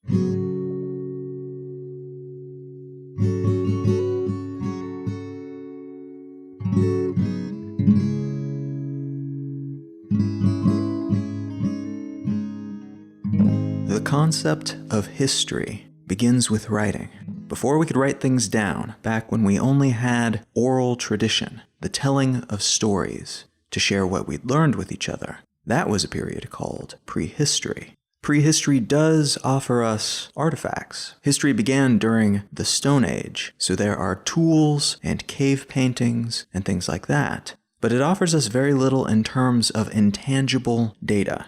The concept of history begins with writing. Before we could write things down, back when we only had oral tradition, the telling of stories, to share what we'd learned with each other, that was a period called prehistory. Prehistory does offer us artifacts. History began during the Stone Age, so there are tools and cave paintings and things like that. But it offers us very little in terms of intangible data.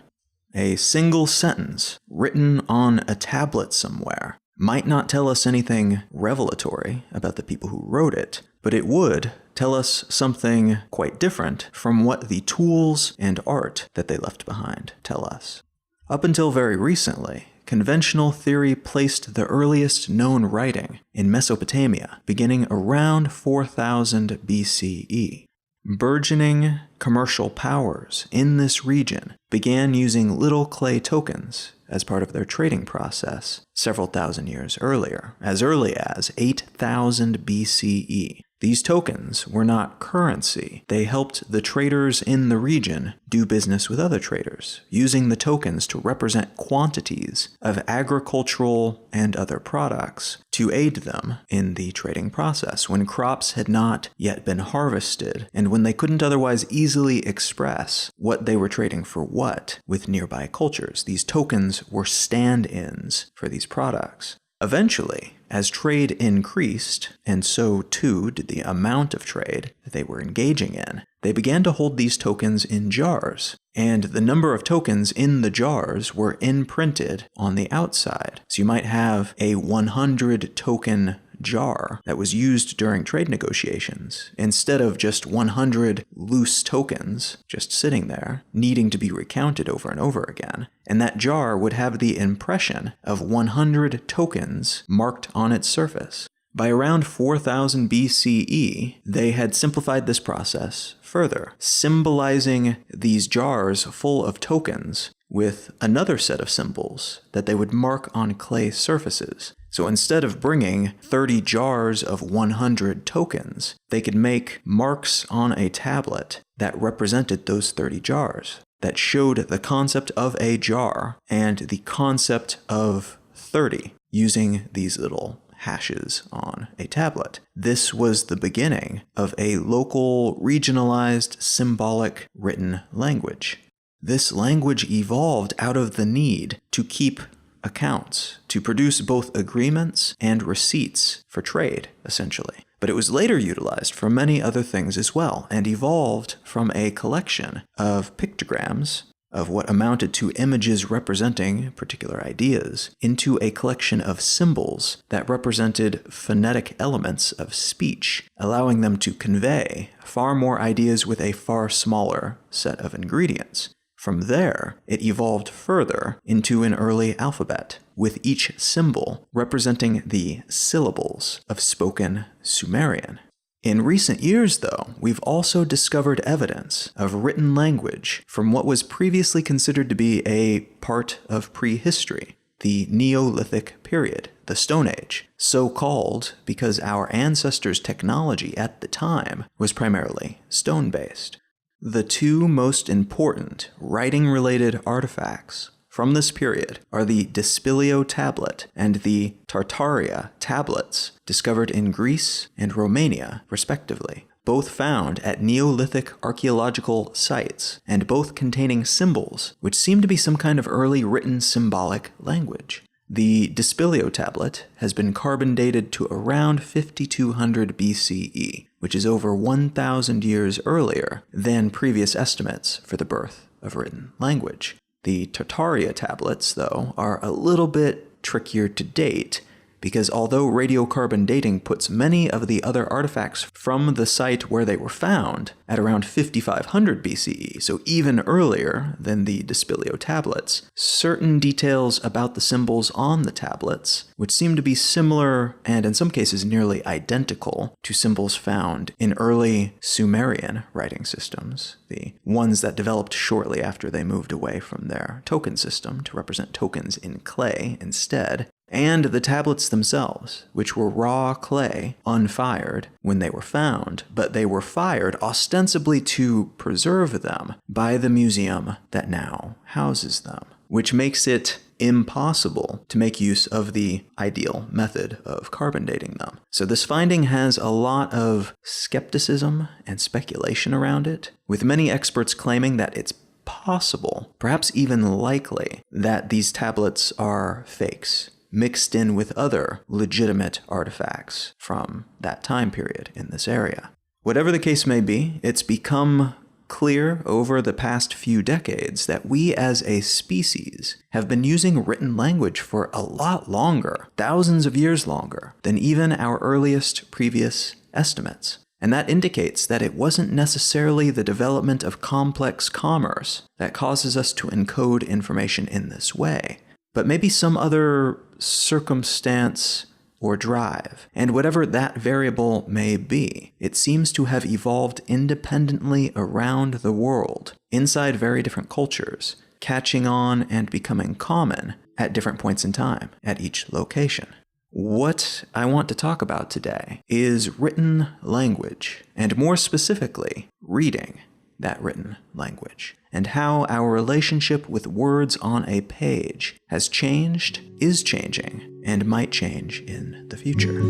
A single sentence written on a tablet somewhere might not tell us anything revelatory about the people who wrote it, but it would tell us something quite different from what the tools and art that they left behind tell us. Up until very recently, conventional theory placed the earliest known writing in Mesopotamia, beginning around 4000 BCE. Burgeoning commercial powers in this region began using little clay tokens as part of their trading process several thousand years earlier, as early as 8000 BCE. These tokens were not currency. They helped the traders in the region do business with other traders, using the tokens to represent quantities of agricultural and other products to aid them in the trading process when crops had not yet been harvested and when they couldn't otherwise easily express what they were trading for what with nearby cultures. These tokens were stand-ins for these products. Eventually, as trade increased, and so too did the amount of trade that they were engaging in, they began to hold these tokens in jars, and the number of tokens in the jars were imprinted on the outside. So you might have a 100 token jar that was used during trade negotiations, instead of just 100 loose tokens just sitting there, needing to be recounted over and over again. And that jar would have the impression of 100 tokens marked on its surface. By around 4000 BCE, they had simplified this process further, symbolizing these jars full of tokens with another set of symbols that they would mark on clay surfaces. So instead of bringing 30 jars of 100 tokens, they could make marks on a tablet that represented those 30 jars, that showed the concept of a jar and the concept of 30 using these little hashes on a tablet. This was the beginning of a local, regionalized, symbolic written language. This language evolved out of the need to keep accounts, to produce both agreements and receipts for trade, essentially. But it was later utilized for many other things as well, and evolved from a collection of pictograms of what amounted to images representing particular ideas into a collection of symbols that represented phonetic elements of speech, allowing them to convey far more ideas with a far smaller set of ingredients. From there, it evolved further into an early alphabet, with each symbol representing the syllables of spoken Sumerian. In recent years, though, we've also discovered evidence of written language from what was previously considered to be a part of prehistory, the Neolithic period, the Stone Age, so called because our ancestors' technology at the time was primarily stone-based. The two most important writing-related artifacts from this period are the Dispilio tablet and the Tartaria tablets, discovered in Greece and Romania, respectively, both found at Neolithic archaeological sites, and both containing symbols which seem to be some kind of early written symbolic language. The Dispilio tablet has been carbon dated to around 5200 BCE, which is over 1,000 years earlier than previous estimates for the birth of written language. The Tartaria tablets, though, are a little bit trickier to date because although radiocarbon dating puts many of the other artifacts from the site where they were found at around 5500 BCE, so even earlier than the Dispilio tablets, certain details about the symbols on the tablets, which seem to be similar and in some cases nearly identical to symbols found in early Sumerian writing systems, the ones that developed shortly after they moved away from their token system to represent tokens in clay instead, and the tablets themselves, which were raw clay, unfired when they were found, but they were fired ostensibly to preserve them by the museum that now houses them, which makes it impossible to make use of the ideal method of carbon dating them. So this finding has a lot of skepticism and speculation around it, with many experts claiming that it's possible, perhaps even likely, that these tablets are fakes, mixed in with other legitimate artifacts from that time period in this area. Whatever the case may be, it's become clear over the past few decades that we as a species have been using written language for a lot longer, thousands of years longer, than even our earliest previous estimates. And that indicates that it wasn't necessarily the development of complex commerce that causes us to encode information in this way, but maybe some other circumstance or drive. And whatever that variable may be, it seems to have evolved independently around the world, inside very different cultures, catching on and becoming common at different points in time, at each location. What I want to talk about today is written language, and more specifically, reading that written language, and how our relationship with words on a page has changed, is changing, and might change in the future.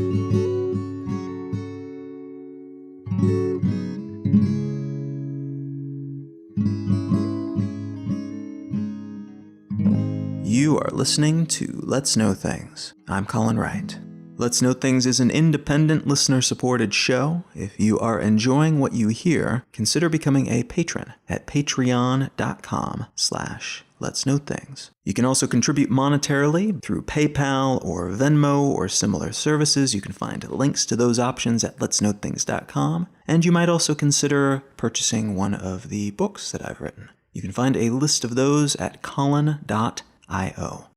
You are listening to Let's Know Things. I'm Colin Wright. Let's Know Things is an independent, listener-supported show. If you are enjoying what you hear, consider becoming a patron at patreon.com/letsknowthings. You can also contribute monetarily through PayPal or Venmo or similar services. You can find links to those options at letsknowthings.com. And you might also consider purchasing one of the books that I've written. You can find a list of those at colin.io.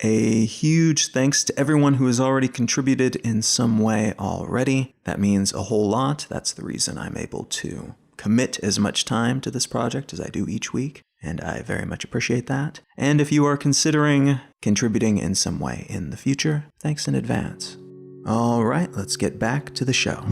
A huge thanks to everyone who has already contributed in some way already. That means a whole lot. That's the reason I'm able to commit as much time to this project as I do each week, and I very much appreciate that. And if you are considering contributing in some way in the future, thanks in advance. All right, let's get back to the show.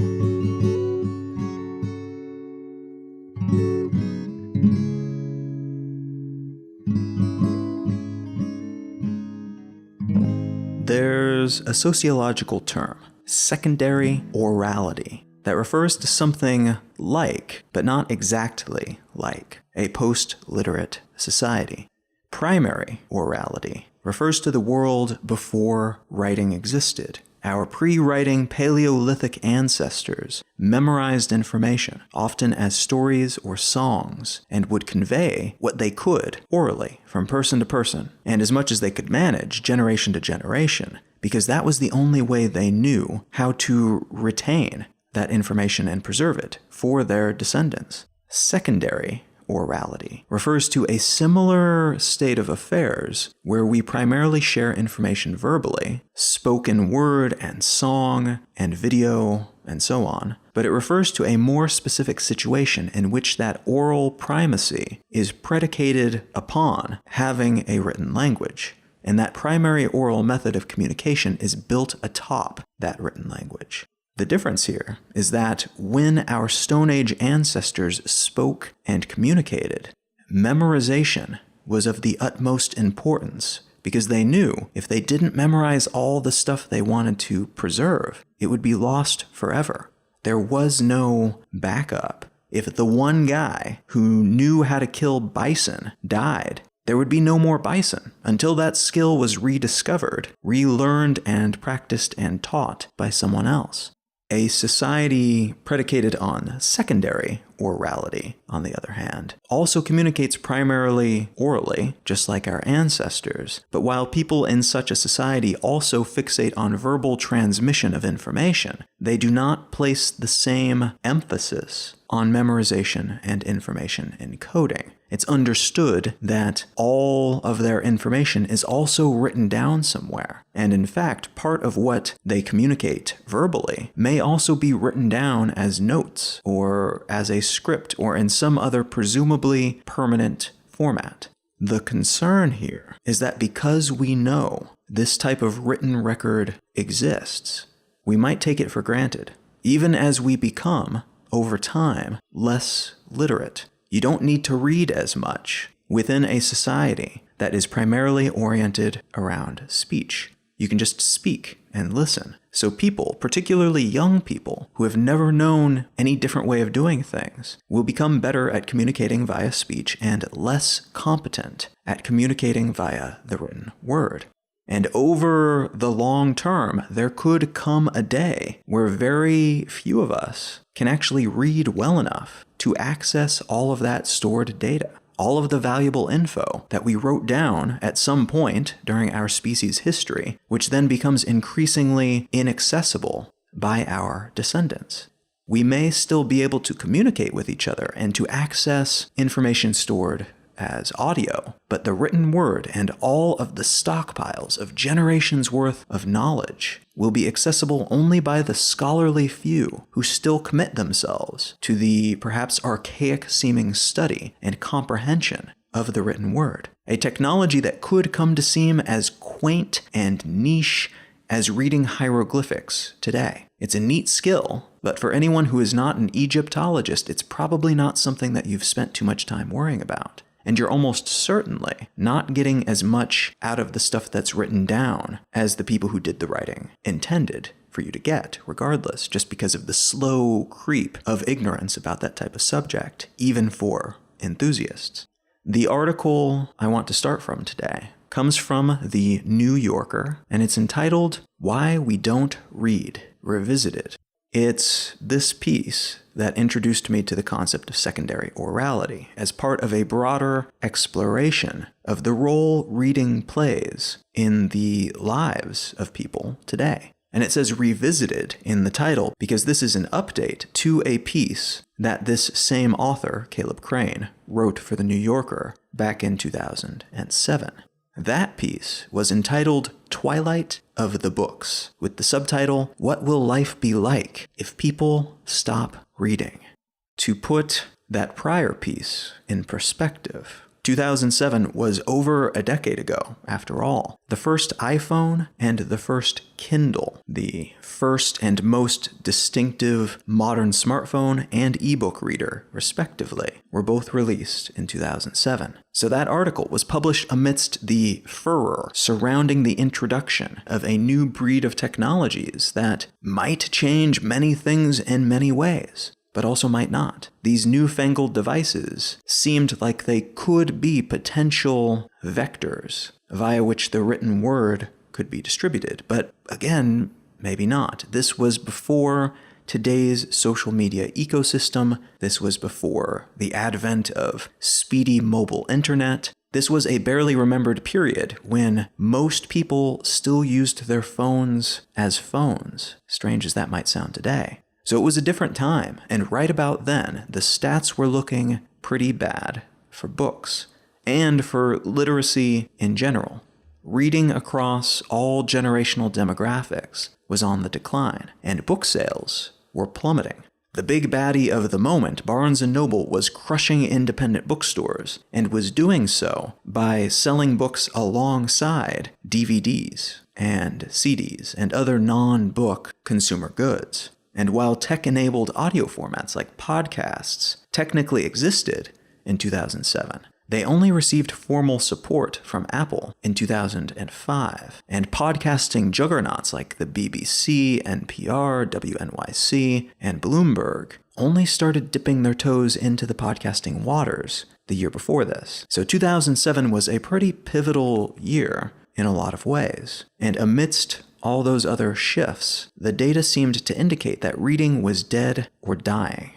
There's a sociological term, secondary orality, that refers to something like, but not exactly like, a post-literate society. Primary orality refers to the world before writing existed. Our pre-writing Paleolithic ancestors memorized information, often as stories or songs, and would convey what they could orally from person to person, and as much as they could manage generation to generation, because that was the only way they knew how to retain that information and preserve it for their descendants. Secondary orality refers to a similar state of affairs where we primarily share information verbally, spoken word and song and video and so on, but it refers to a more specific situation in which that oral primacy is predicated upon having a written language, and that primary oral method of communication is built atop that written language. The difference here is that when our Stone Age ancestors spoke and communicated, memorization was of the utmost importance because they knew if they didn't memorize all the stuff they wanted to preserve, it would be lost forever. There was no backup. If the one guy who knew how to kill bison died, there would be no more bison until that skill was rediscovered, relearned, and practiced and taught by someone else. A society predicated on secondary orality, on the other hand, also communicates primarily orally, just like our ancestors. But while people in such a society also fixate on verbal transmission of information, they do not place the same emphasis on memorization and information encoding. It's understood that all of their information is also written down somewhere. And in fact, part of what they communicate verbally may also be written down as notes or as a script or in some other presumably permanent format. The concern here is that because we know this type of written record exists, we might take it for granted, even as we become, over time, less literate. You don't need to read as much within a society that is primarily oriented around speech. You can just speak and listen. So people, particularly young people, who have never known any different way of doing things, will become better at communicating via speech and less competent at communicating via the written word. And over the long term, there could come a day where very few of us can actually read well enough to access all of that stored data, all of the valuable info that we wrote down at some point during our species' history, which then becomes increasingly inaccessible by our descendants. We may still be able to communicate with each other and to access information stored as audio, but the written word and all of the stockpiles of generations worth of knowledge will be accessible only by the scholarly few who still commit themselves to the perhaps archaic-seeming study and comprehension of the written word. A technology that could come to seem as quaint and niche as reading hieroglyphics today. It's a neat skill, but for anyone who is not an Egyptologist, it's probably not something that you've spent too much time worrying about. And you're almost certainly not getting as much out of the stuff that's written down as the people who did the writing intended for you to get, regardless, just because of the slow creep of ignorance about that type of subject, even for enthusiasts. The article I want to start from today comes from the New Yorker, and it's entitled, "Why We Don't Read, Revisited." It's this piece that introduced me to the concept of secondary orality as part of a broader exploration of the role reading plays in the lives of people today. And it says revisited in the title because this is an update to a piece that this same author, Caleb Crane, wrote for the New Yorker back in 2007. That piece was entitled Twilight of the Books, with the subtitle, "What Will Life Be Like If People Stop Reading?" To put that prior piece in perspective, 2007 was over a decade ago, after all. The first iPhone and the first Kindle, the first and most distinctive modern smartphone and ebook reader, respectively, were both released in 2007. So that article was published amidst the furor surrounding the introduction of a new breed of technologies that might change many things in many ways, but also might not. These newfangled devices seemed like they could be potential vectors via which the written word could be distributed, but again, maybe not. This was before today's social media ecosystem. This was before the advent of speedy mobile internet. This was a barely remembered period when most people still used their phones as phones, strange as that might sound today. So it was a different time, and right about then, the stats were looking pretty bad for books, and for literacy in general. Reading across all generational demographics was on the decline, and book sales were plummeting. The big baddie of the moment, Barnes & Noble, was crushing independent bookstores, and was doing so by selling books alongside DVDs and CDs and other non-book consumer goods. And while tech-enabled audio formats like podcasts technically existed in 2007, they only received formal support from Apple in 2005, and podcasting juggernauts like the BBC, NPR, WNYC, and Bloomberg only started dipping their toes into the podcasting waters the year before this. So 2007 was a pretty pivotal year in a lot of ways, and amidst all those other shifts, the data seemed to indicate that reading was dead or dying.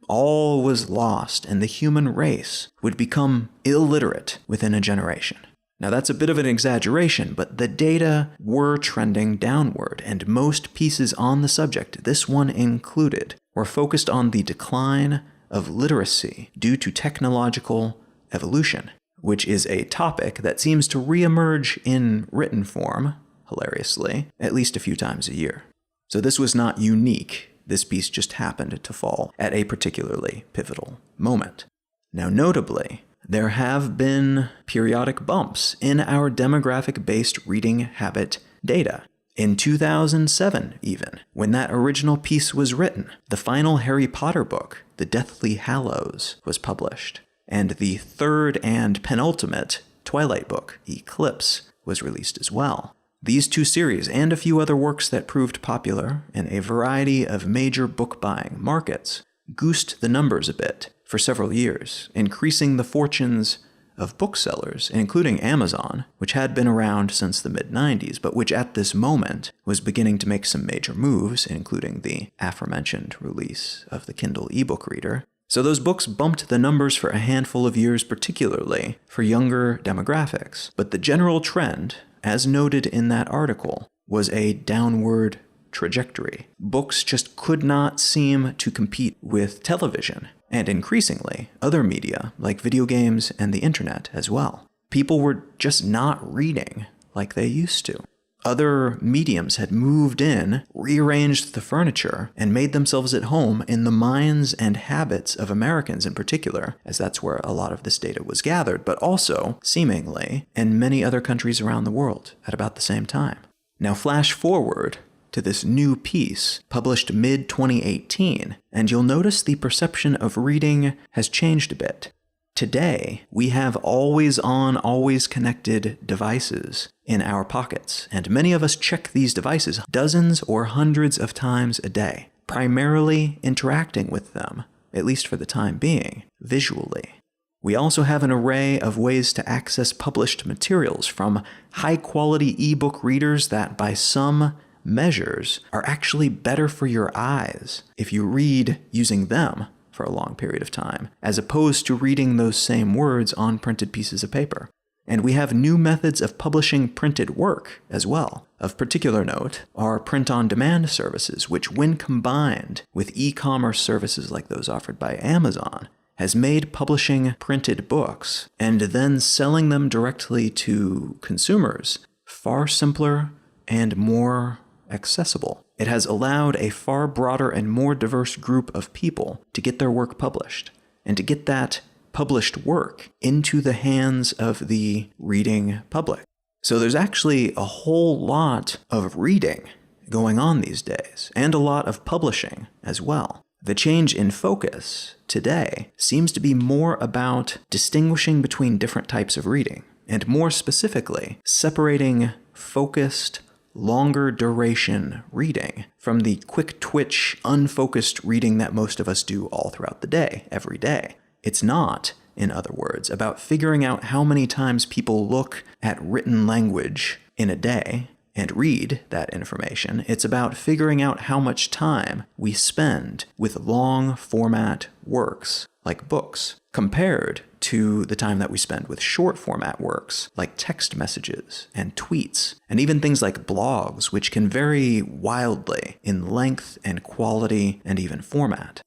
all was lost and the human race would become illiterate within a generation. Now that's a bit of an exaggeration, but the data were trending downward, and most pieces on the subject, this one included, were focused on the decline of literacy due to technological evolution, which is a topic that seems to reemerge in written form, hilariously, at least a few times a year. So this was not unique. This piece just happened to fall at a particularly pivotal moment. Now notably, there have been periodic bumps in our demographic-based reading habit data. In 2007, even, when that original piece was written, the final Harry Potter book, The Deathly Hallows, was published, and the third and penultimate Twilight book, Eclipse, was released as well. These two series and a few other works that proved popular in a variety of major book-buying markets goosed the numbers a bit for several years, increasing the fortunes of booksellers, including Amazon, which had been around since the mid-90s, but which at this moment was beginning to make some major moves, including the aforementioned release of the Kindle ebook reader. So those books bumped the numbers for a handful of years, particularly for younger demographics. But the general trend, as noted in that article, was a downward trajectory. Books just could not seem to compete with television, and increasingly, other media like video games and the internet as well. People were just not reading like they used to. Other mediums had moved in, rearranged the furniture, and made themselves at home in the minds and habits of Americans in particular, as that's where a lot of this data was gathered, but also, seemingly, in many other countries around the world at about the same time. Now flash forward to this new piece published mid-2018, and you'll notice the perception of reading has changed a bit. Today, we have always-on, always-connected devices in our pockets, and many of us check these devices dozens or hundreds of times a day, primarily interacting with them, at least for the time being, visually. We also have an array of ways to access published materials, from high-quality ebook readers that, by some measures, are actually better for your eyes if you read using them for a long period of time, as opposed to reading those same words on printed pieces of paper. And we have new methods of publishing printed work as well. Of particular note are print-on-demand services, which, when combined with e-commerce services like those offered by Amazon, has made publishing printed books and then selling them directly to consumers far simpler and more accessible. It has allowed a far broader and more diverse group of people to get their work published, and to get that published work into the hands of the reading public. So there's actually a whole lot of reading going on these days, and a lot of publishing as well. The change in focus today seems to be more about distinguishing between different types of reading, and more specifically, separating focused, longer duration reading from the quick twitch, unfocused reading that most of us do all throughout the day, every day. It's not, in other words, about figuring out how many times people look at written language in a day and read that information. It's about figuring out how much time we spend with long format works like books, compared to the time that we spend with short format works like text messages and tweets, and even things like blogs, which can vary wildly in length and quality and even format.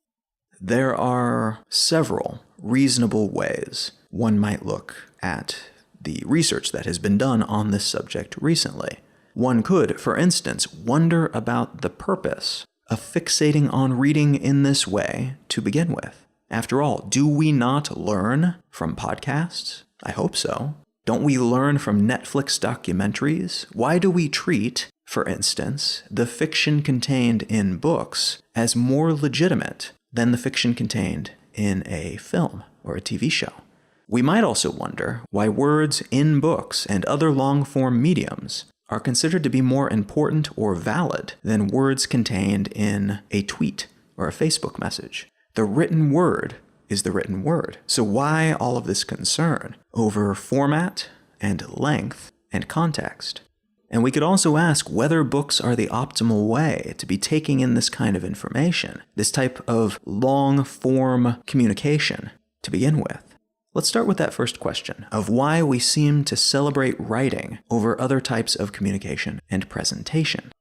There are several reasonable ways one might look at the research that has been done on this subject recently. One could, for instance, wonder about the purpose of fixating on reading in this way to begin with. After all, do we not learn from podcasts? I hope so. Don't we learn from Netflix documentaries? Why do we treat, for instance, the fiction contained in books as more legitimate than the fiction contained in a film or a TV show? We might also wonder why words in books and other long-form mediums are considered to be more important or valid than words contained in a tweet or a Facebook message. The written word is the written word. So why all of this concern over format and length and context? And we could also ask whether books are the optimal way to be taking in this kind of information, this type of long-form communication to begin with. Let's start with that first question of why we seem to celebrate writing over other types of communication and presentation.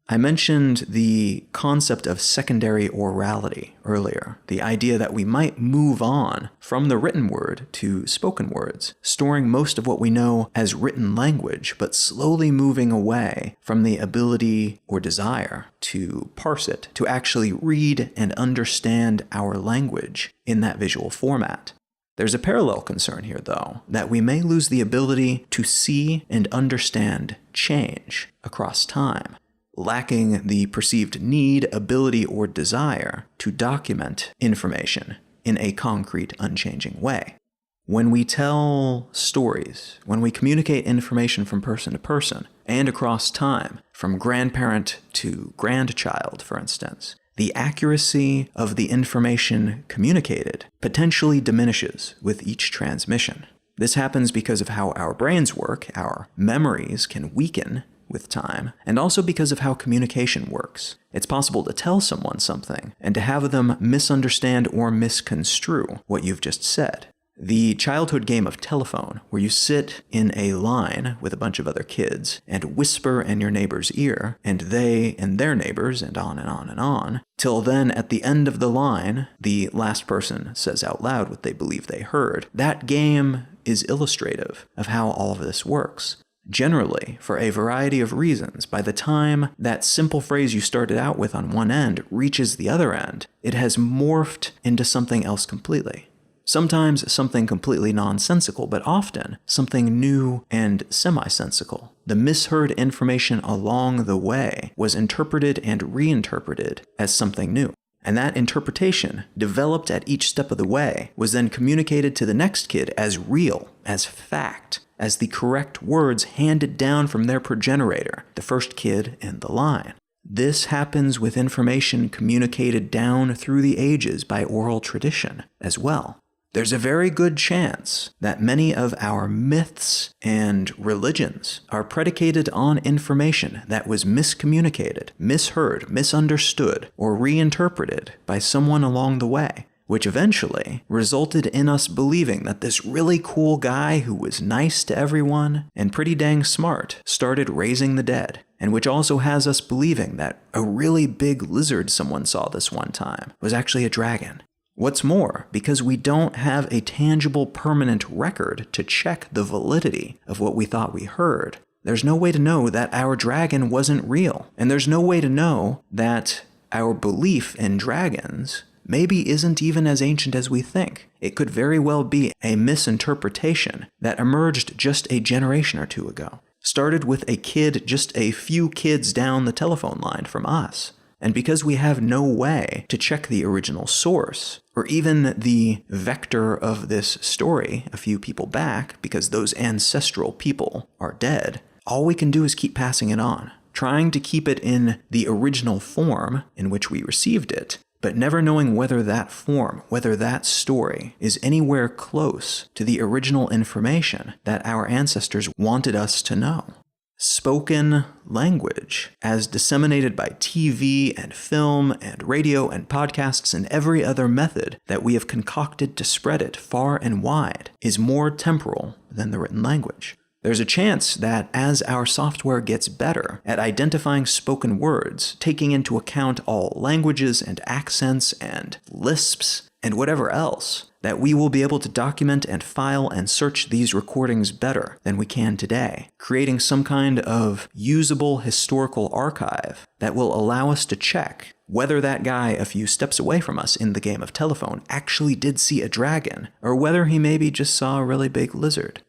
I mentioned the concept of secondary orality earlier, the idea that we might move on from the written word to spoken words, storing most of what we know as written language, but slowly moving away from the ability or desire to parse it, to actually read and understand our language in that visual format. There's a parallel concern here, though, that we may lose the ability to see and understand change across time, lacking the perceived need, ability, or desire to document information in a concrete, unchanging way. When we tell stories, when we communicate information from person to person and across time, from grandparent to grandchild, for instance, the accuracy of the information communicated potentially diminishes with each transmission. This happens because of how our brains work, our memories can weaken with time, and also because of how communication works. It's possible to tell someone something and to have them misunderstand or misconstrue what you've just said. The childhood game of telephone, where you sit in a line with a bunch of other kids and whisper in your neighbor's ear, and they and their neighbors, and on and on and on, till then at the end of the line, the last person says out loud what they believe they heard. That game is illustrative of how all of this works. Generally, for a variety of reasons, by the time that simple phrase you started out with on one end reaches the other end, it has morphed into something else completely. Sometimes something completely nonsensical, but often something new and semi-sensical. The misheard information along the way was interpreted and reinterpreted as something new. And that interpretation, developed at each step of the way, was then communicated to the next kid as real, as fact, as the correct words handed down from their progenitor, the first kid in the line. This happens with information communicated down through the ages by oral tradition as well. There's a very good chance that many of our myths and religions are predicated on information that was miscommunicated, misheard, misunderstood, or reinterpreted by someone along the way, which eventually resulted in us believing that this really cool guy who was nice to everyone and pretty dang smart started raising the dead, and which also has us believing that a really big lizard someone saw this one time was actually a dragon. What's more, because we don't have a tangible permanent record to check the validity of what we thought we heard, there's no way to know that our dragon wasn't real, and there's no way to know that our belief in dragons maybe isn't even as ancient as we think. It could very well be a misinterpretation that emerged just a generation or two ago. Started with a kid just a few kids down the telephone line from us. And because we have no way to check the original source, or even the vector of this story a few people back, because those ancestral people are dead, all we can do is keep passing it on, trying to keep it in the original form in which we received it, but never knowing whether that form, whether that story, is anywhere close to the original information that our ancestors wanted us to know. Spoken language, as disseminated by TV and film and radio and podcasts and every other method that we have concocted to spread it far and wide, is more temporal than the written language. There's a chance that as our software gets better at identifying spoken words, taking into account all languages and accents and lisps and whatever else, that we will be able to document and file and search these recordings better than we can today, creating some kind of usable historical archive that will allow us to check whether that guy a few steps away from us in the game of telephone actually did see a dragon, or whether he maybe just saw a really big lizard.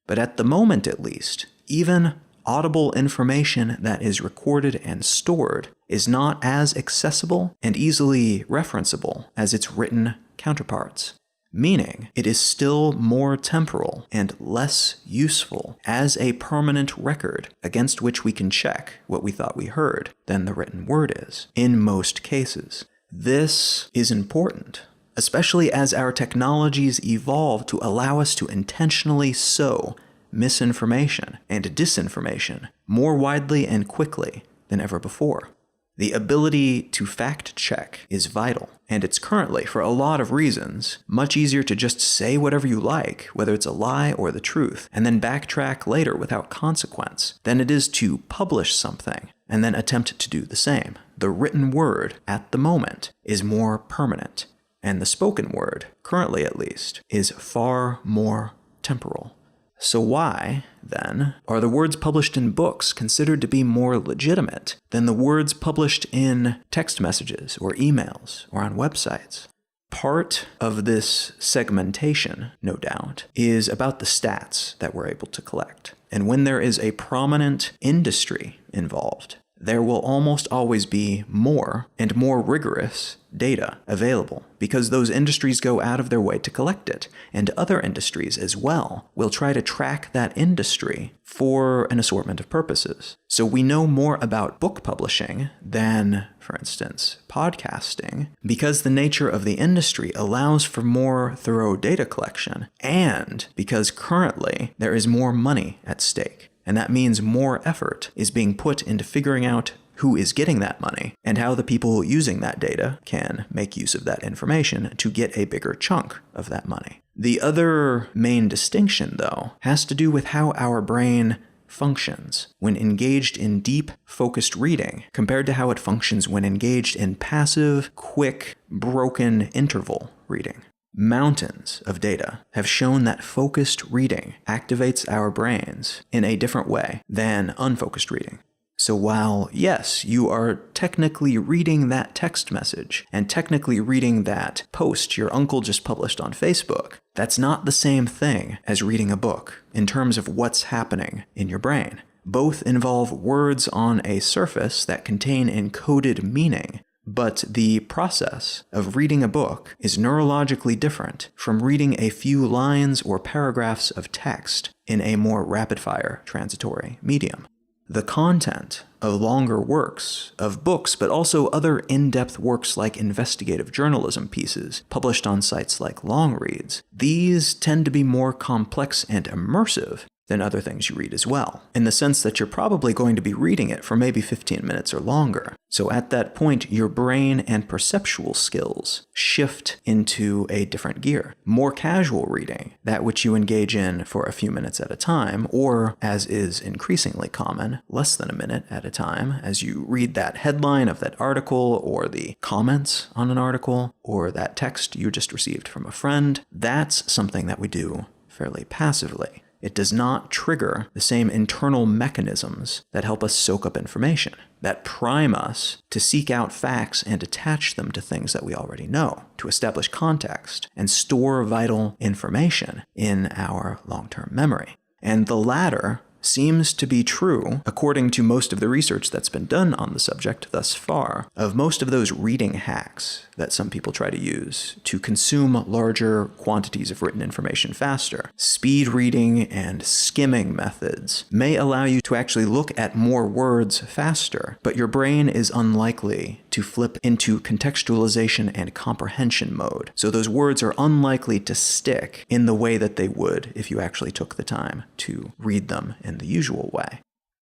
But at the moment at least, even audible information that is recorded and stored is not as accessible and easily referenceable as its written counterparts, meaning it is still more temporal and less useful as a permanent record against which we can check what we thought we heard than the written word is, in most cases. This is important, especially as our technologies evolve to allow us to intentionally sow misinformation and disinformation more widely and quickly than ever before. The ability to fact-check is vital, and it's currently, for a lot of reasons, much easier to just say whatever you like, whether it's a lie or the truth, and then backtrack later without consequence, than it is to publish something and then attempt to do the same. The written word, at the moment, is more permanent, and the spoken word, currently at least, is far more temporal. So why, then, are the words published in books considered to be more legitimate than the words published in text messages or emails or on websites? Part of this segmentation, no doubt, is about the stats that we're able to collect. And when there is a prominent industry involved, there will almost always be more and more rigorous data available because those industries go out of their way to collect it, and other industries as well will try to track that industry for an assortment of purposes. So we know more about book publishing than, for instance, podcasting, because the nature of the industry allows for more thorough data collection, and because currently there is more money at stake. And that means more effort is being put into figuring out who is getting that money and how the people using that data can make use of that information to get a bigger chunk of that money. The other main distinction, though, has to do with how our brain functions when engaged in deep, focused reading compared to how it functions when engaged in passive, quick, broken interval reading. Mountains of data have shown that focused reading activates our brains in a different way than unfocused reading. So while, yes, you are technically reading that text message and technically reading that post your uncle just published on Facebook, that's not the same thing as reading a book in terms of what's happening in your brain. Both involve words on a surface that contain encoded meaning, but the process of reading a book is neurologically different from reading a few lines or paragraphs of text in a more rapid-fire transitory medium. The content of longer works, of books, but also other in-depth works like investigative journalism pieces published on sites like Longreads, these tend to be more complex and immersive than other things you read as well, in the sense that you're probably going to be reading it for maybe 15 minutes or longer. So at that point, your brain and perceptual skills shift into a different gear. More casual reading, that which you engage in for a few minutes at a time, or, as is increasingly common, less than a minute at a time, as you read that headline of that article, or the comments on an article, or that text you just received from a friend, that's something that we do fairly passively. It does not trigger the same internal mechanisms that help us soak up information, that prime us to seek out facts and attach them to things that we already know, to establish context and store vital information in our long-term memory. And the latter seems to be true, according to most of the research that's been done on the subject thus far, of most of those reading hacks that some people try to use to consume larger quantities of written information faster. Speed reading and skimming methods may allow you to actually look at more words faster, but your brain is unlikely to flip into contextualization and comprehension mode. So those words are unlikely to stick in the way that they would if you actually took the time to read them in the usual way.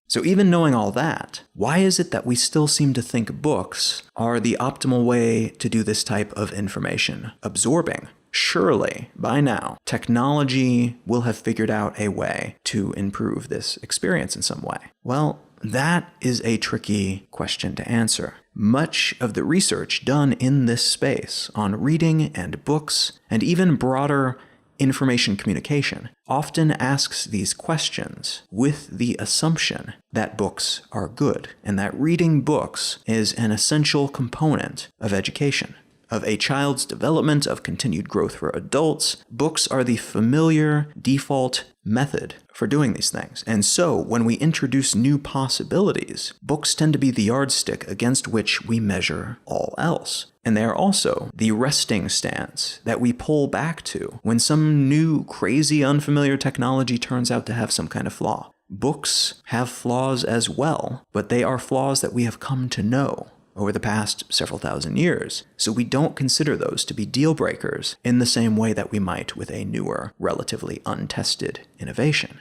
So even knowing all that, why is it that we still seem to think books are the optimal way to do this type of information absorbing? Surely, by now, technology will have figured out a way to improve this experience in some way. Well, that is a tricky question to answer. Much of the research done in this space on reading and books, and even broader information communication, often asks these questions with the assumption that books are good, and that reading books is an essential component of education. Of a child's development, of continued growth for adults, books are the familiar default method for doing these things. And so, when we introduce new possibilities, books tend to be the yardstick against which we measure all else. And they are also the resting stance that we pull back to when some new, crazy, unfamiliar technology turns out to have some kind of flaw. Books have flaws as well, but they are flaws that we have come to know over the past several thousand years, so we don't consider those to be deal breakers in the same way that we might with a newer, relatively untested innovation.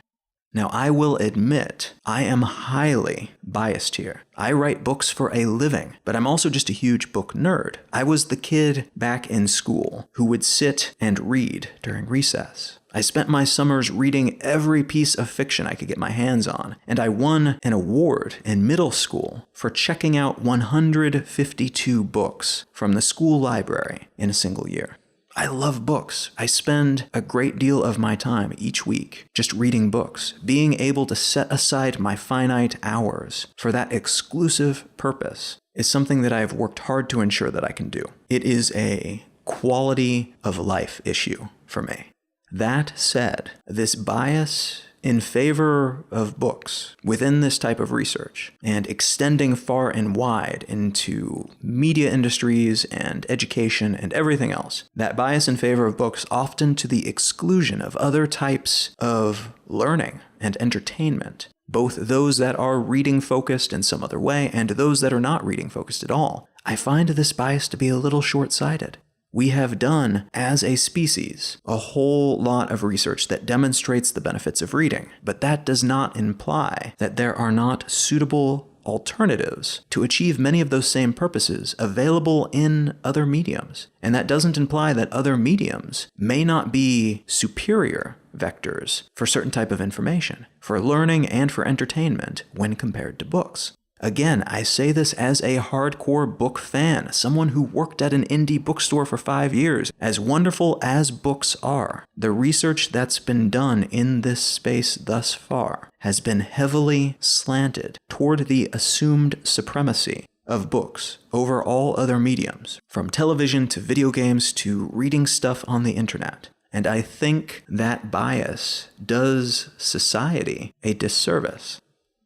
Now, I will admit, I am highly biased here. I write books for a living, but I'm also just a huge book nerd. I was the kid back in school who would sit and read during recess. I spent my summers reading every piece of fiction I could get my hands on, and I won an award in middle school for checking out 152 books from the school library in a single year. I love books. I spend a great deal of my time each week just reading books. Being able to set aside my finite hours for that exclusive purpose is something that I have worked hard to ensure that I can do. It is a quality of life issue for me. That said, this bias in favor of books within this type of research and extending far and wide into media industries and education and everything else, that bias in favor of books often to the exclusion of other types of learning and entertainment, both those that are reading focused in some other way and those that are not reading focused at all. I find this bias to be a little short-sighted. We have done, as a species, a whole lot of research that demonstrates the benefits of reading, but that does not imply that there are not suitable alternatives to achieve many of those same purposes available in other mediums. And that doesn't imply that other mediums may not be superior vectors for certain type of information, for learning and for entertainment when compared to books. Again, I say this as a hardcore book fan, someone who worked at an indie bookstore for 5 years. As wonderful as books are, the research that's been done in this space thus far has been heavily slanted toward the assumed supremacy of books over all other mediums, from television to video games to reading stuff on the internet. And I think that bias does society a disservice.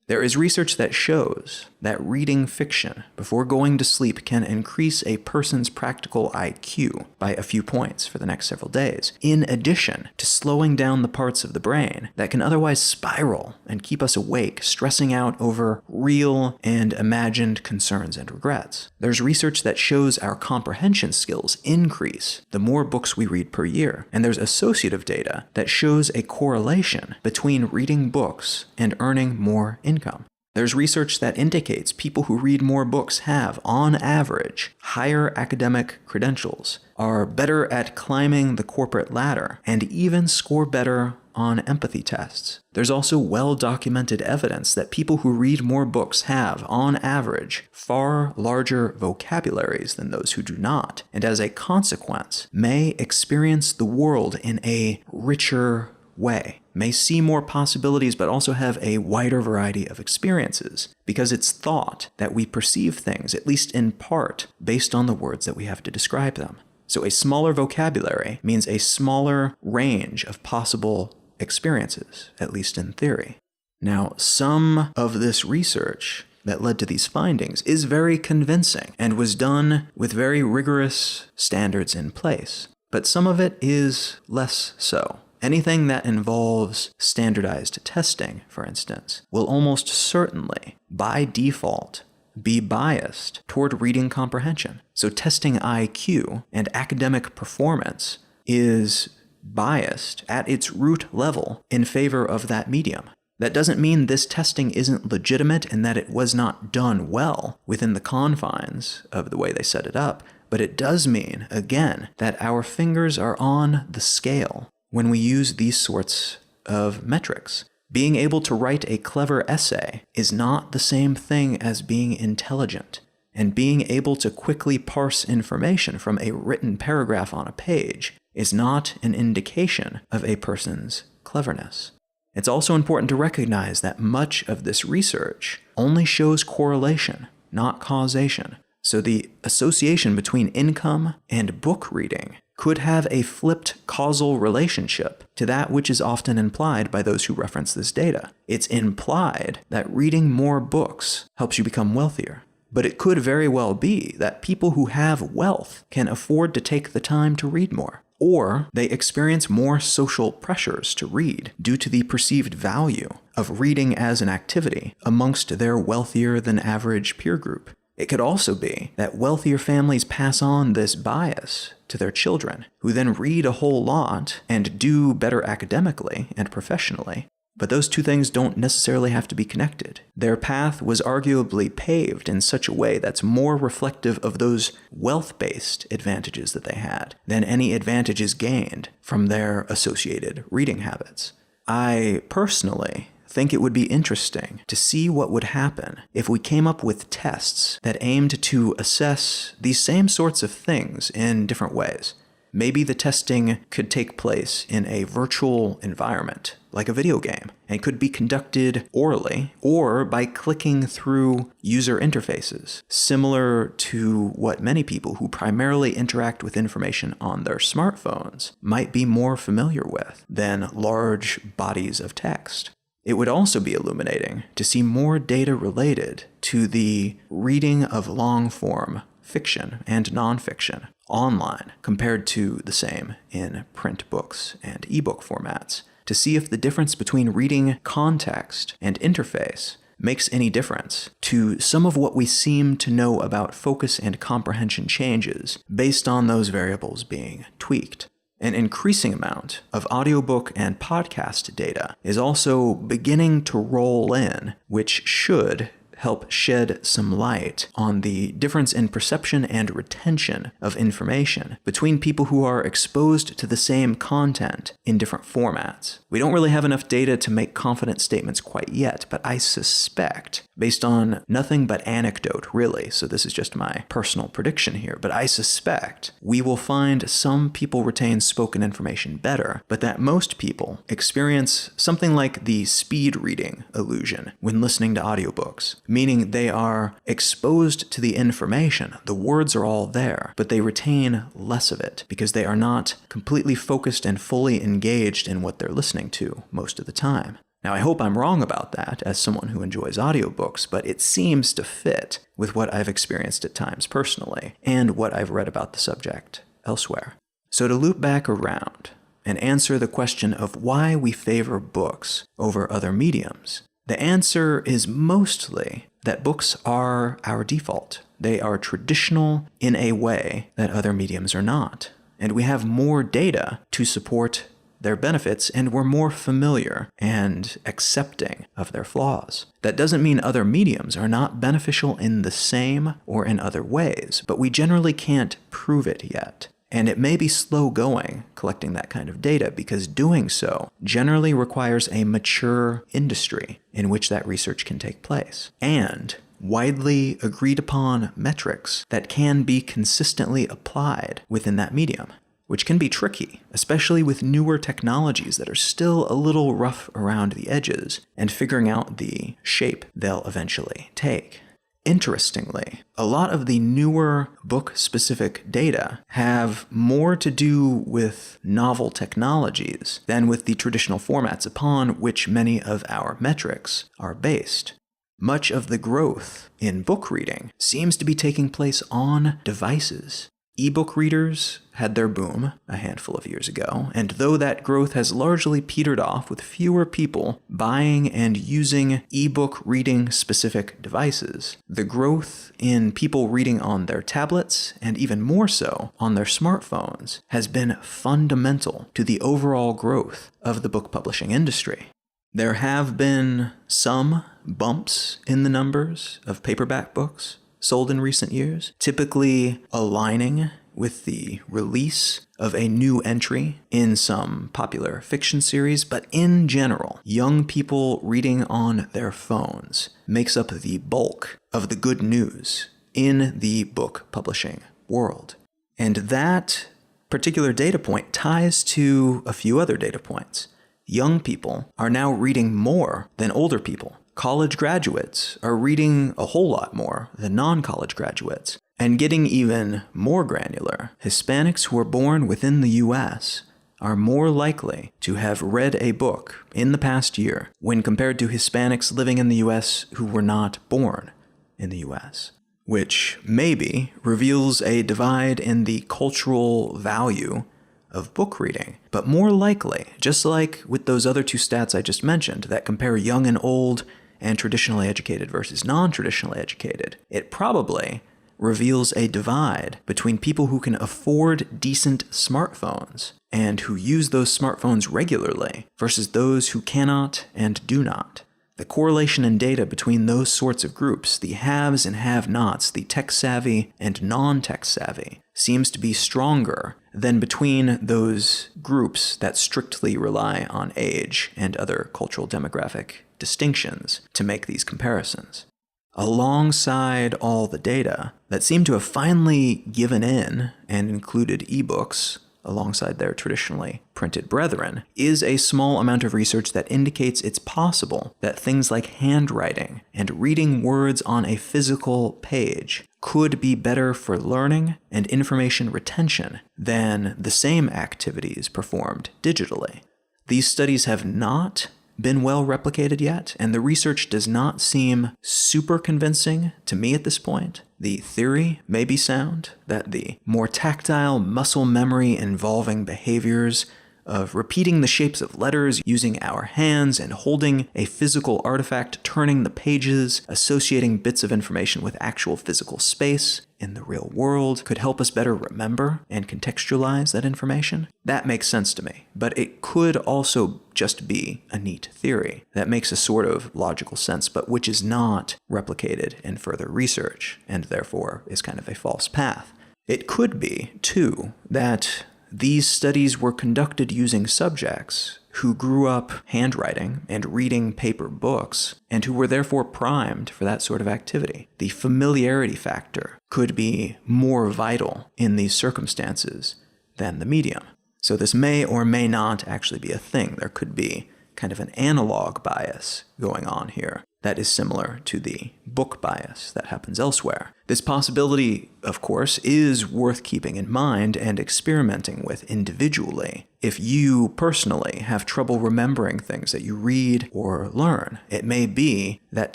There is research that shows that reading fiction before going to sleep can increase a person's practical IQ by a few points for the next several days, in addition to slowing down the parts of the brain that can otherwise spiral and keep us awake, stressing out over real and imagined concerns and regrets. There's research that shows our comprehension skills increase the more books we read per year, and there's associative data that shows a correlation between reading books and earning more income. There's research that indicates people who read more books have, on average, higher academic credentials, are better at climbing the corporate ladder, and even score better on empathy tests. There's also well-documented evidence that people who read more books have, on average, far larger vocabularies than those who do not, and as a consequence, may experience the world in a richer way, may see more possibilities, but also have a wider variety of experiences, because it's thought that we perceive things, at least in part, based on the words that we have to describe them. So a smaller vocabulary means a smaller range of possible experiences, at least in theory. Now, some of this research that led to these findings is very convincing and was done with very rigorous standards in place, but some of it is less so. Anything that involves standardized testing, for instance, will almost certainly, by default, be biased toward reading comprehension. So testing IQ and academic performance is biased at its root level in favor of that medium. That doesn't mean this testing isn't legitimate and that it was not done well within the confines of the way they set it up, but it does mean, again, that our fingers are on the scale when we use these sorts of metrics. Being able to write a clever essay is not the same thing as being intelligent, and being able to quickly parse information from a written paragraph on a page is not an indication of a person's cleverness. It's also important to recognize that much of this research only shows correlation, not causation. So the association between income and book reading could have a flipped causal relationship to that which is often implied by those who reference this data. It's implied that reading more books helps you become wealthier. But it could very well be that people who have wealth can afford to take the time to read more, or they experience more social pressures to read due to the perceived value of reading as an activity amongst their wealthier than average peer group. It could also be that wealthier families pass on this bias to their children, who then read a whole lot and do better academically and professionally, But those two things don't necessarily have to be connected. Their path was arguably paved in such a way that's more reflective of those wealth-based advantages that they had than any advantages gained from their associated reading habits. I personally think it would be interesting to see what would happen if we came up with tests that aimed to assess these same sorts of things in different ways. Maybe the testing could take place in a virtual environment, like a video game, and could be conducted orally or by clicking through user interfaces, similar to what many people who primarily interact with information on their smartphones might be more familiar with than large bodies of text. It would also be illuminating to see more data related to the reading of long-form fiction and nonfiction online compared to the same in print books and ebook formats, to see if the difference between reading context and interface makes any difference to some of what we seem to know about focus and comprehension changes based on those variables being tweaked. An increasing amount of audiobook and podcast data is also beginning to roll in, which should help shed some light on the difference in perception and retention of information between people who are exposed to the same content in different formats. We don't really have enough data to make confident statements quite yet, but I suspect, based on nothing but anecdote really, so this is just my personal prediction here, but I suspect we will find some people retain spoken information better, but that most people experience something like the speed reading illusion when listening to audiobooks, meaning they are exposed to the information, the words are all there, but they retain less of it because they are not completely focused and fully engaged in what they're listening to most of the time. Now, I hope I'm wrong about that as someone who enjoys audiobooks, but it seems to fit with what I've experienced at times personally and what I've read about the subject elsewhere. So to loop back around and answer the question of why we favor books over other mediums, the answer is mostly that books are our default. They are traditional in a way that other mediums are not. And we have more data to support their benefits, and we're more familiar and accepting of their flaws. That doesn't mean other mediums are not beneficial in the same or in other ways, but we generally can't prove it yet. And it may be slow going collecting that kind of data because doing so generally requires a mature industry in which that research can take place, and widely agreed upon metrics that can be consistently applied within that medium, which can be tricky, especially with newer technologies that are still a little rough around the edges and figuring out the shape they'll eventually take. Interestingly, a lot of the newer book-specific data have more to do with novel technologies than with the traditional formats upon which many of our metrics are based. Much of the growth in book reading seems to be taking place on devices. Ebook readers had their boom a handful of years ago, and though that growth has largely petered off with fewer people buying and using ebook reading specific devices, the growth in people reading on their tablets, and even more so on their smartphones, has been fundamental to the overall growth of the book publishing industry. There have been some bumps in the numbers of paperback books sold in recent years, typically aligning with the release of a new entry in some popular fiction series, but in general, young people reading on their phones makes up the bulk of the good news in the book publishing world. And that particular data point ties to a few other data points. Young people are now reading more than older people. College graduates are reading a whole lot more than non-college graduates. And getting even more granular, Hispanics who are born within the US are more likely to have read a book in the past year when compared to Hispanics living in the US who were not born in the US, which maybe reveals a divide in the cultural value of book reading, but more likely, just like with those other two stats I just mentioned that compare young and old and traditionally educated versus non-traditionally educated, it probably reveals a divide between people who can afford decent smartphones and who use those smartphones regularly versus those who cannot and do not. The correlation in data between those sorts of groups, the haves and have-nots, the tech-savvy and non-tech-savvy, seems to be stronger than between those groups that strictly rely on age and other cultural demographic distinctions to make these comparisons. Alongside all the data that seem to have finally given in and included ebooks alongside their traditionally printed brethren, is a small amount of research that indicates it's possible that things like handwriting and reading words on a physical page could be better for learning and information retention than the same activities performed digitally. These studies have not been well replicated yet, and the research does not seem super convincing to me at this point. The theory may be sound that the more tactile muscle memory involving behaviors of repeating the shapes of letters using our hands and holding a physical artifact, turning the pages, associating bits of information with actual physical space in the real world could help us better remember and contextualize that information. That makes sense to me, but it could also just be a neat theory that makes a sort of logical sense, but which is not replicated in further research, and therefore is kind of a false path. It could be, too, that these studies were conducted using subjects who grew up handwriting and reading paper books, and who were therefore primed for that sort of activity. The familiarity factor could be more vital in these circumstances than the medium. So this may or may not actually be a thing. There could be kind of an analog bias going on here that is similar to the book bias that happens elsewhere. This possibility, of course, is worth keeping in mind and experimenting with individually. If you personally have trouble remembering things that you read or learn, it may be that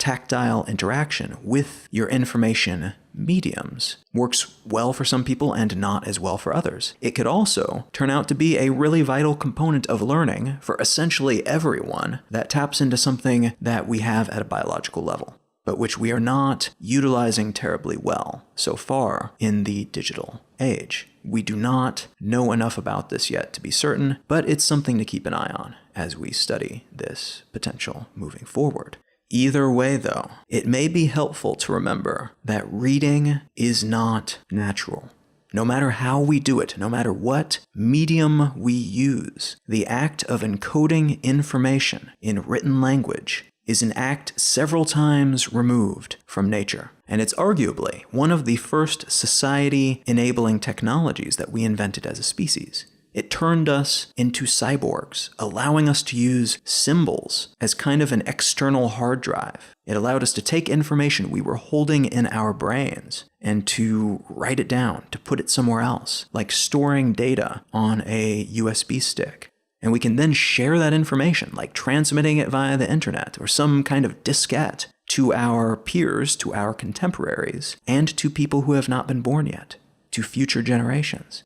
tactile interaction with your information mediums works well for some people and not as well for others. It could also turn out to be a really vital component of learning for essentially everyone that taps into something that we have at a biological level, but which we are not utilizing terribly well so far in the digital age. We do not know enough about this yet to be certain, but it's something to keep an eye on as we study this potential moving forward. Either way, though, it may be helpful to remember that reading is not natural. No matter how we do it, no matter what medium we use, the act of encoding information in written language is an act several times removed from nature. And it's arguably one of the first society-enabling technologies that we invented as a species. It turned us into cyborgs, allowing us to use symbols as kind of an external hard drive. It allowed us to take information we were holding in our brains and to write it down, to put it somewhere else, like storing data on a USB stick. And we can then share that information, like transmitting it via the internet or some kind of diskette to our peers, to our contemporaries, and to people who have not been born yet, to future generations.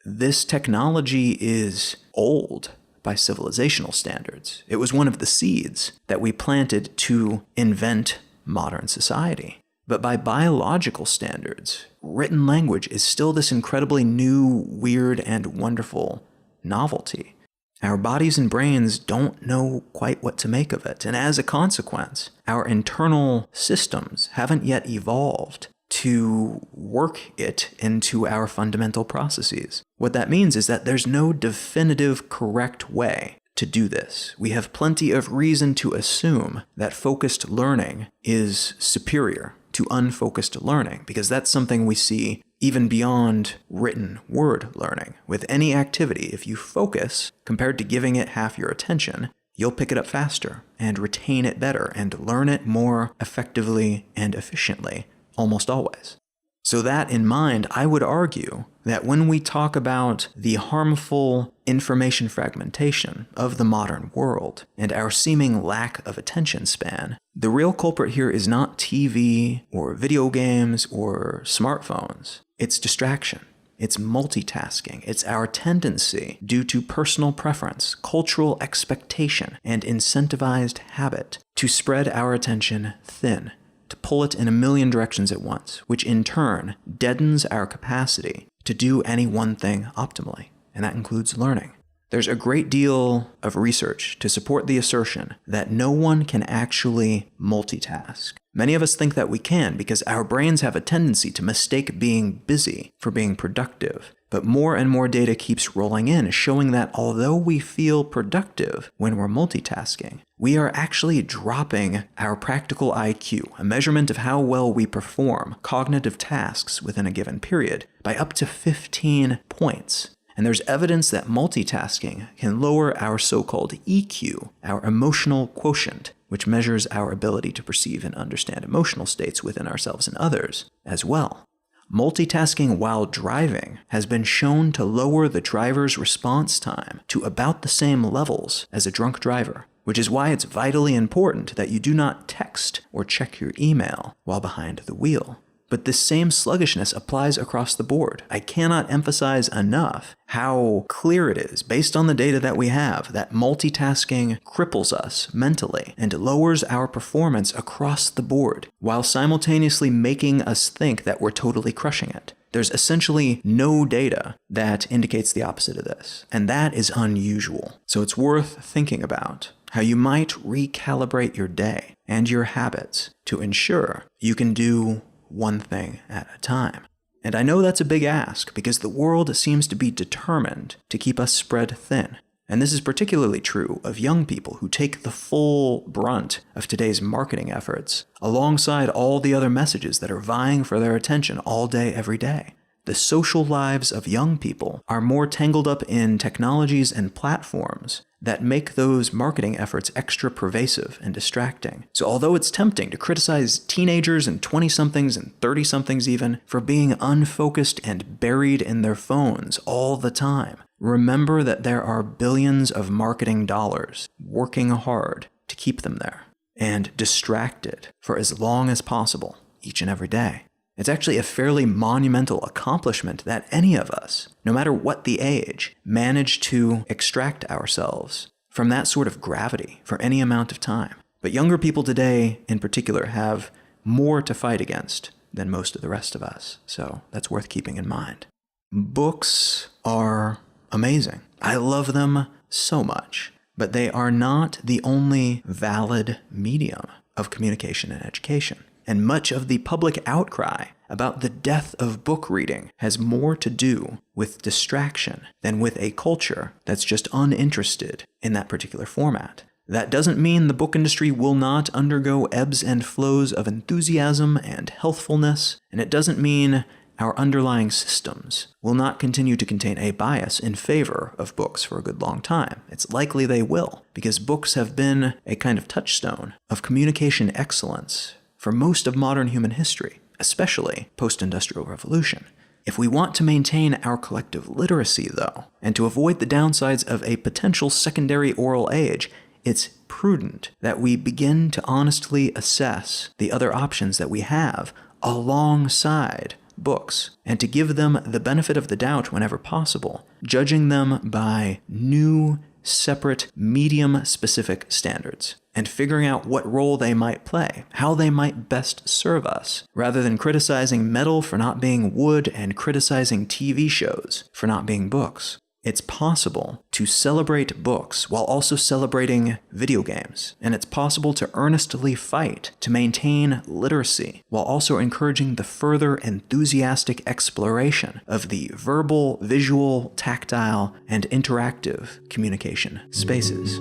This technology is old by civilizational standards. It was one of the seeds that we planted to invent modern society. But by biological standards, written language is still this incredibly new, weird, and wonderful novelty. Our bodies and brains don't know quite what to make of it, and as a consequence, our internal systems haven't yet evolved to work it into our fundamental processes. What that means is that there's no definitive correct way to do this. We have plenty of reason to assume that focused learning is superior to unfocused learning, because that's something we see even beyond written word learning. With any activity, if you focus, compared to giving it half your attention, you'll pick it up faster and retain it better and learn it more effectively and efficiently, almost always. So that in mind, I would argue that when we talk about the harmful information fragmentation of the modern world and our seeming lack of attention span, the real culprit here is not TV or video games or smartphones. It's distraction. It's multitasking. It's our tendency, due to personal preference, cultural expectation, and incentivized habit, to spread our attention thin, to pull it in a million directions at once, which in turn deadens our capacity to do any one thing optimally, and that includes learning. There's a great deal of research to support the assertion that no one can actually multitask. Many of us think that we can because our brains have a tendency to mistake being busy for being productive. But more and more data keeps rolling in, showing that although we feel productive when we're multitasking, we are actually dropping our practical IQ, a measurement of how well we perform cognitive tasks within a given period, by up to 15 points. And there's evidence that multitasking can lower our so-called EQ, our emotional quotient, which measures our ability to perceive and understand emotional states within ourselves and others as well. Multitasking while driving has been shown to lower the driver's response time to about the same levels as a drunk driver, which is why it's vitally important that you do not text or check your email while behind the wheel. But this same sluggishness applies across the board. I cannot emphasize enough how clear it is, based on the data that we have, that multitasking cripples us mentally and lowers our performance across the board, while simultaneously making us think that we're totally crushing it. There's essentially no data that indicates the opposite of this, and that is unusual. So it's worth thinking about how you might recalibrate your day and your habits to ensure you can do one thing at a time. And I know that's a big ask because the world seems to be determined to keep us spread thin. And this is particularly true of young people who take the full brunt of today's marketing efforts, alongside all the other messages that are vying for their attention all day, every day. The social lives of young people are more tangled up in technologies and platforms that make those marketing efforts extra pervasive and distracting. So although it's tempting to criticize teenagers and 20-somethings and 30-somethings even for being unfocused and buried in their phones all the time, remember that there are billions of marketing dollars working hard to keep them there and distracted for as long as possible each and every day. It's actually a fairly monumental accomplishment that any of us, no matter what the age, manage to extract ourselves from that sort of gravity for any amount of time. But younger people today, in particular, have more to fight against than most of the rest of us, so that's worth keeping in mind. Books are amazing. I love them so much, but they are not the only valid medium of communication and education. And much of the public outcry about the death of book reading has more to do with distraction than with a culture that's just uninterested in that particular format. That doesn't mean the book industry will not undergo ebbs and flows of enthusiasm and healthfulness, and it doesn't mean our underlying systems will not continue to contain a bias in favor of books for a good long time. It's likely they will, because books have been a kind of touchstone of communication excellence for most of modern human history, especially post-industrial revolution. If we want to maintain our collective literacy, though, and to avoid the downsides of a potential secondary oral age, it's prudent that we begin to honestly assess the other options that we have alongside books, and to give them the benefit of the doubt whenever possible, judging them by new, separate, medium-specific standards, and figuring out what role they might play, how they might best serve us, rather than criticizing metal for not being wood and criticizing TV shows for not being books. It's possible to celebrate books while also celebrating video games, and it's possible to earnestly fight to maintain literacy while also encouraging the further enthusiastic exploration of the verbal, visual, tactile, and interactive communication spaces.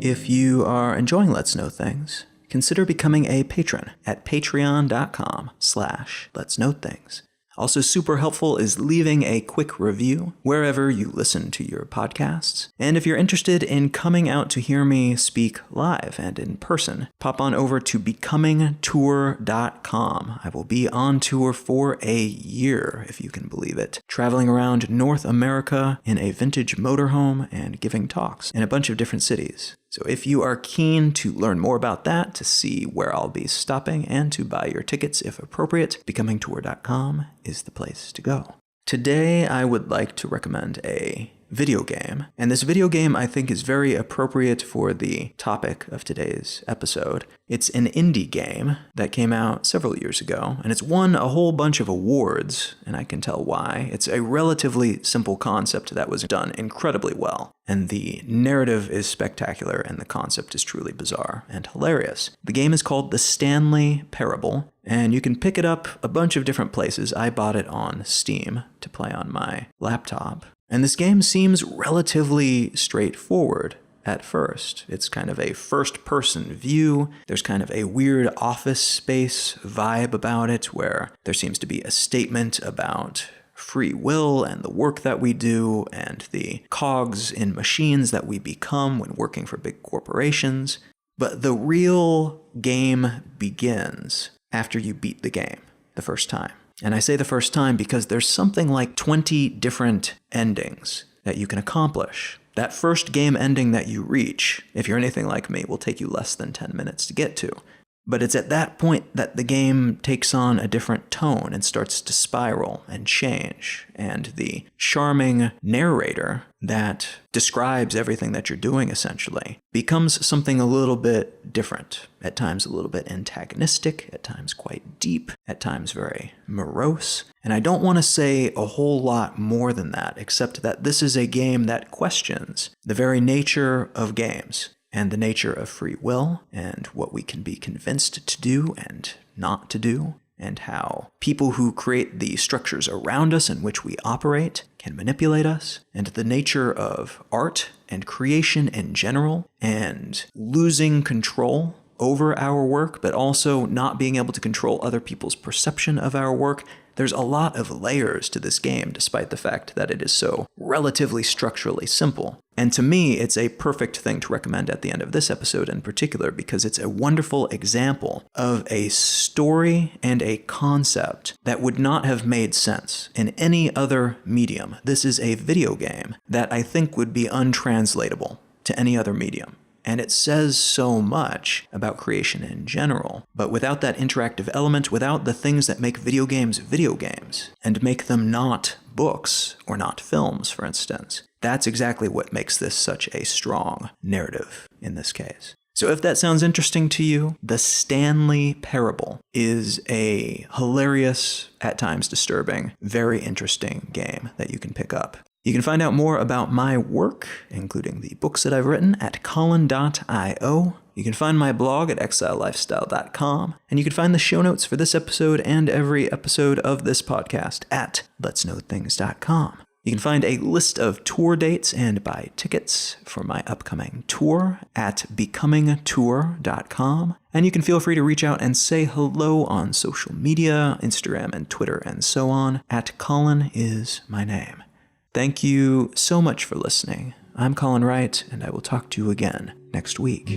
If you are enjoying Let's Know Things, consider becoming a patron at patreon.com/Let's Know Things. Also super helpful is leaving a quick review wherever you listen to your podcasts. And if you're interested in coming out to hear me speak live and in person, pop on over to becomingtour.com. I will be on tour for a year, if you can believe it, traveling around North America in a vintage motorhome and giving talks in a bunch of different cities. So if you are keen to learn more about that, to see where I'll be stopping, and to buy your tickets if appropriate, becomingtour.com is the place to go. Today, I would like to recommend a video game, and this video game I think is very appropriate for the topic of today's episode. It's an indie game that came out several years ago, and it's won a whole bunch of awards, and I can tell why. It's a relatively simple concept that was done incredibly well, and the narrative is spectacular, and the concept is truly bizarre and hilarious. The game is called The Stanley Parable, and you can pick it up a bunch of different places. I bought it on Steam to play on my laptop. And this game seems relatively straightforward at first. It's kind of a first-person view. There's kind of a weird office space vibe about it where there seems to be a statement about free will and the work that we do and the cogs in machines that we become when working for big corporations. But the real game begins after you beat the game the first time. And I say the first time because there's something like 20 different endings that you can accomplish. That first game ending that you reach, if you're anything like me, will take you less than 10 minutes to get to. But it's at that point that the game takes on a different tone and starts to spiral and change. And the charming narrator that describes everything that you're doing, essentially, becomes something a little bit different. At times a little bit antagonistic, at times quite deep, at times very morose. And I don't want to say a whole lot more than that, except that this is a game that questions the very nature of games, and the nature of free will, and what we can be convinced to do and not to do, and how people who create the structures around us in which we operate can manipulate us, and the nature of art and creation in general, and losing control over our work, but also not being able to control other people's perception of our work. There's a lot of layers to this game, despite the fact that it is so relatively structurally simple. And to me, it's a perfect thing to recommend at the end of this episode in particular, because it's a wonderful example of a story and a concept that would not have made sense in any other medium. This is a video game that I think would be untranslatable to any other medium. And it says so much about creation in general, but without that interactive element, without the things that make video games, and make them not books or not films, for instance, that's exactly what makes this such a strong narrative in this case. So if that sounds interesting to you, The Stanley Parable is a hilarious, at times disturbing, very interesting game that you can pick up. You can find out more about my work, including the books that I've written, at colin.io. You can find my blog at exilelifestyle.com, and you can find the show notes for this episode and every episode of this podcast at letsknowthings.com. You can find a list of tour dates and buy tickets for my upcoming tour at becomingtour.com. And you can feel free to reach out and say hello on social media, Instagram and Twitter and so on, at Colin is my name. Thank you so much for listening. I'm Colin Wright, and I will talk to you again next week.